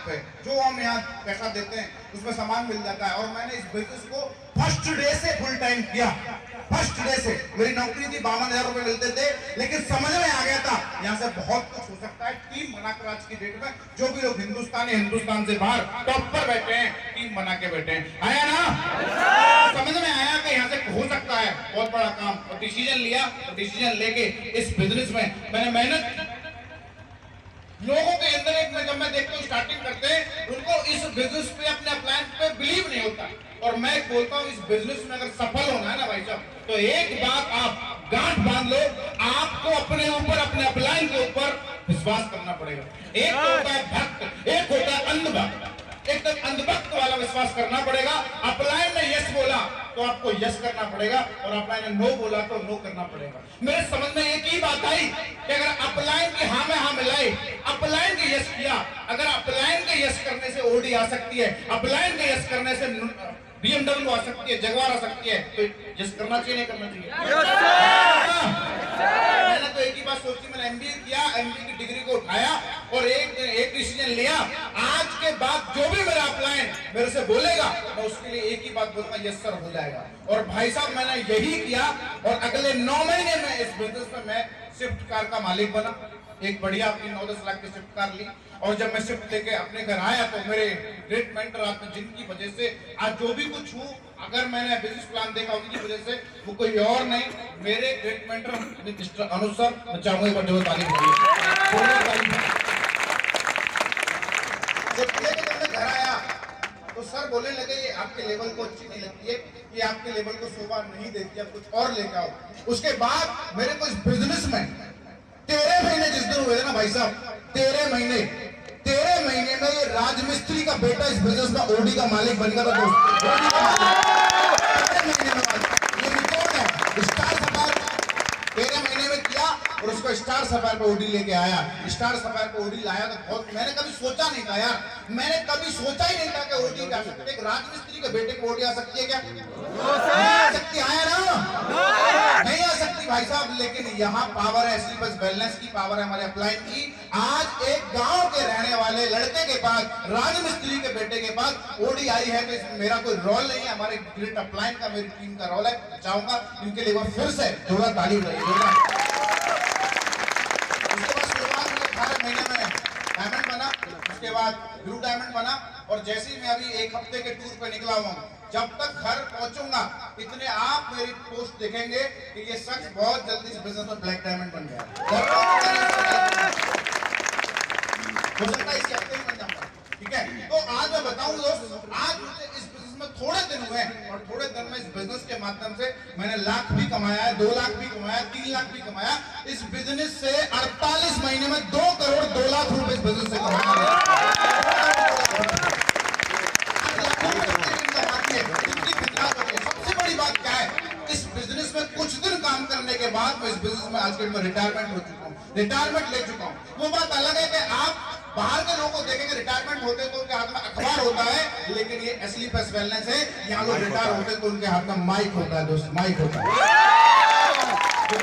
पे जो हम यहाँ पैसा देते हैं उसमें सामान मिल जाता है। और मैंने इस बिजनेस को फर्स्ट डे से फुल टाइम किया। फर्स्ट डे से मेरी नौकरी थी, 52,000 रुपए मिलते थे, लेकिन समझ में आ गया था यहाँ से बहुत कुछ हो सकता है। टीम बनाकर आज की डेट में जो भी लोग हिंदुस्तान से बाहर टॉप पर बैठे हैं, टीम बना के बैठे हैं। आया ना, समझ में आया कि यहाँ से हो सकता है बहुत बड़ा काम। और डिसीजन लिया, और डिसीजन लेके इस बिजनेस में मैंने मेहनत। लोगों के अंदर एक जब मैं देखता हूँ स्टार्टिंग करते हैं, उनको इस बिजनेस पे, अपने प्लान पे बिलीव नहीं होता। और मैं बोलता हूँ इस बिजनेस में अगर सफल होना है ना भाई साहब, तो एक बात आप गांठ बांध लो, आपको अपने ऊपर, अपने अपलाइन के ऊपर विश्वास करना पड़ेगा। एक होता है भक्त, एक होता है अंधभक्त। एकदम अंधभक्त वाला विश्वास करना पड़ेगा। अपलाइन ने यस बोला तो आपको यस करना पड़ेगा, और अपलाइन ने नो बोला तो नो करना पड़ेगा। मेरे समझ में एक ही बात आई कि अगर अपलाइन की हाँ में हाँ मिलाई, अपलाइन के यस किया, अगर अपलाइन के यस करने से ओडी आ सकती है, अपलाइन के यस करने से BMW आ सकती है, जगवार आ सकती है, तो यस करना चाहिए, नहीं करना चाहिए? मैंने तो एक ही बात सोची, मैंने MBA किया, MBA की डिग्री को उठाया और एक डिसीजन लिया। आज के बाद जो भी मेरा अपलाइन मेरे से बोलेगा, मैं उसके लिए एक ही बात बोलूंगा, यस सर हो जाएगा। और भाई साहब मैंने यही किया, और अगले 9 महीने में इस बिजनेस में मैं स्विफ्ट कार का मालिक बना। एक बढ़िया अपनी 9-10 लाख की स्विफ्ट कार ली, और जब मैं स्विफ्ट लेके अपने घर आया तो मेरे ग्रेट मेंटर आपने, जिनकी वजह से आज जो भी कुछ हूँ, अगर मैंने बिजनेस प्लान देखा उनकी वजह से, वो कोई और नहीं, मेरे ग्रेट मेंटर मिस्टर अनुज सर। मैं चाहूंगा बड़े तारीफ जब मैं घर आया तो सर बोलने लगे ये आपके लेवल को अच्छी नहीं लगती है, ये आपके लेवल को शोभा नहीं देती, आप कुछ और लेकर आओ। उसके बाद मेरे को इस बिजनेस में 13 महीने जिस दिन हुए थे ना भाई साहब, 13 महीने में ये राजमिस्त्री का बेटा इस बिजनेस में ओडी का मालिक बन गया था दोस्त। 13 महीने में, ये रिकॉर्ड है। स्टार सफायर 13 महीने में किया, और उसको स्टार सफायर पे ओडी लेके आया। स्टार सफायर पे ओडी लाया तो बहुत, मैंने कभी सोचा नहीं था यार, मैंने कभी सोचा ही नहीं था कि ओडी जा सकती है, एक राजमिस्त्री के बेटे को ओडी आ सकती है क्या? आ सकती, आया ना? नहीं आ सकती भाई साहब। लेकिन यहाँ पावर है, इसलिए बस बैलेंस की पावर है हमारे अपलाइन की। आज एक गांव के रहने वाले लड़के के पास, राजमिस्त्री के बेटे के पास ओडी आई है, तो इसमें मेरा कोई रोल नहीं है, हमारे ग्रेट अपलाइन का, मेरी टीम का रोल है। चाहूंगा इनके लिए फिर से जोरदार ताली बजाइए। उसके बाद शुरुआत में 18 महीने में डायमंड बना, उसके बाद ब्लू डायमंड बना, और जैसे ही मैं अभी 1 हफ्ते के टूर पे निकला हुआ हूँ, जब तक घर पहुंचूंगा इतने आप मेरी पोस्ट देखेंगे कि ये शख्स बहुत जल्दी इस बिजनेस में ब्लैक डायमंड बन गया। हो सकता है इसी हफ्ते ही बन जाऊंगा, ठीक है? तो आज मैं बताऊं दोस्त, आज मुझे इस बिजनेस में थोड़े दिन हुए, और थोड़े दिन में इस बिजनेस के माध्यम से मैंने लाख भी कमाया है, 2 लाख भी कमाया, 3 लाख भी कमाया। इस बिजनेस से 48 महीने में 2 करोड़ 2 लाख रुपए इस बिजनेस से कमाया। सबसे बड़ी बात क्या है, इस बिजनेस में कुछ दिन काम करने के बाद मैं इस बिजनेस में आज के में रिटायरमेंट हो चुका हूँ, रिटायरमेंट ले चुका हूँ। वो बात अलग है कि आप बाहर के लोगों को देखेंगे रिटायरमेंट होते तो उनके हाथ में अखबार होता है, लेकिन ये असली प्लस वेलनेस है। यहाँ लोग रिटायर होते तो उनके हाथ में माइक होता है दोस्त, माइक होता है। तो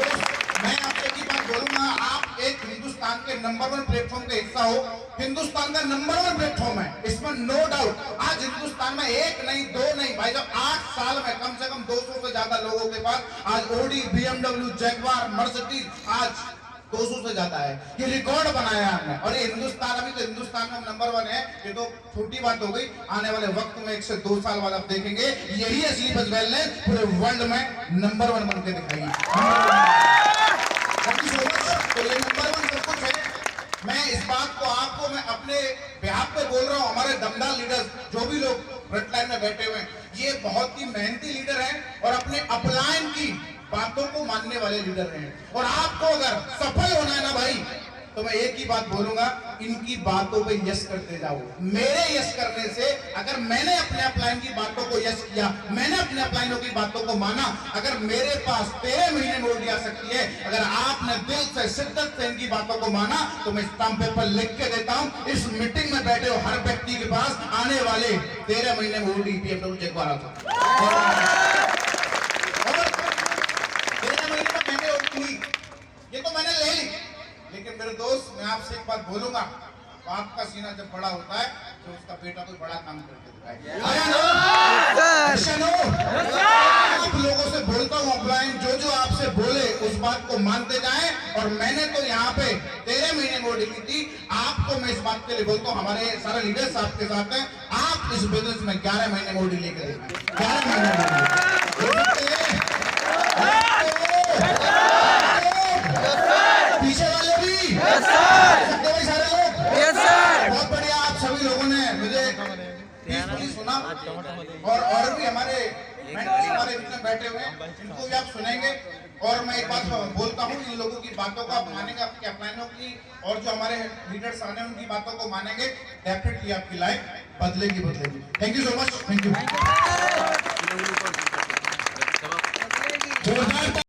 मैं आपसे एक ही बात बोलूंगा, आप एक हिंदुस्तान के नंबर 1 प्लेटफॉर्म का हिस्सा हो। हिंदुस्तान का नंबर 1 प्लेटफॉर्म है, इसमें नो डाउट। आज हिंदुस्तान में 1 नहीं 2 नहीं भाई साहब, 8 साल में कम से कम 200 से ज्यादा लोगों के पास आज ओडी, BMW, जगवार, मर्सिडीज आज 200 से ज्यादा है। ये रिकॉर्ड बनाया हमने, और ये हिंदुस्तान, अभी तो हिंदुस्तान में नंबर 1 है। ये तो छोटी बात हो गई, आने वाले वक्त में 1 से 2 साल बाद आप देखेंगे यही असली बस वेलनेस पूरे वर्ल्ड में नंबर 1 बन के दिखाएगी। तो ये नंबर 1 सब कुछ है। मैं इस बात को आपको, मैं अपने बिहाफ पे बोल रहा हूँ, हमारे दमदार लीडर्स जो भी लोग फ्रंट लाइन में बैठे हुए हैं, ये बहुत ही मेहनती लीडर हैं, और अपने अपलाइन की बातों को मानने वाले लीडर हैं। और आपको अगर सफल होना है ना भाई, तो मैं एक ही बात बोलूंगा, इनकी बातों पे यस करते जाओ। मेरे यस करने से, अगर मैंने अपने अपलाइन की बातों को यस किया, मैंने अपने अपलाइनों की बातों को माना, अगर मेरे पास 13 महीने में ओडी आ सकती है, अगर आपने दिल से, शिद्दत से इनकी बातों को माना, तो मैं स्टाम्प पेपर लिख के देता हूं, इस मीटिंग में बैठे हो हर व्यक्ति के पास आने वाले 13 महीने में ओडी, BMW, जगवार आता। 13 महीने में मैंने ओडी ली, ये तो मैंने ले ली। लेकिन मेरे दोस्त, मैं आपसे एक बात बोलूंगा, बाप का सीना जब बड़ा होता है तो उसका बेटा कोई बड़ा काम करके दिखाए। आप लोगों से बोलता हूँ ऑफलाइन, जो आपसे बोले उस बात को मानते जाएं। और मैंने तो यहाँ पे 13 महीने में ली थी, आपको मैं इस बात के लिए बोलता हूँ, हमारे सारे लीडर्स आपके साथ हैं, आप इस बिजनेस में 11 महीने में ओडी लेकर 11 महीने पीछे वाले भी भाई सारे लोग। बहुत बढ़िया, आप सभी लोगों ने मुझे पीसफुली सुना और भी हमारे जितने बैठे हुए हैं इनको भी आप सुनेंगे। और मैं एक बात बोलता हूँ, इन लोगों की बातों को आप मानेंगे, आपकी अपलाइनों की और जो हमारे लीडर्स आने उनकी बातों को मानेंगे, डेफिनेटली आपकी लाइफ बदलेगी। Thank you so much, thank you.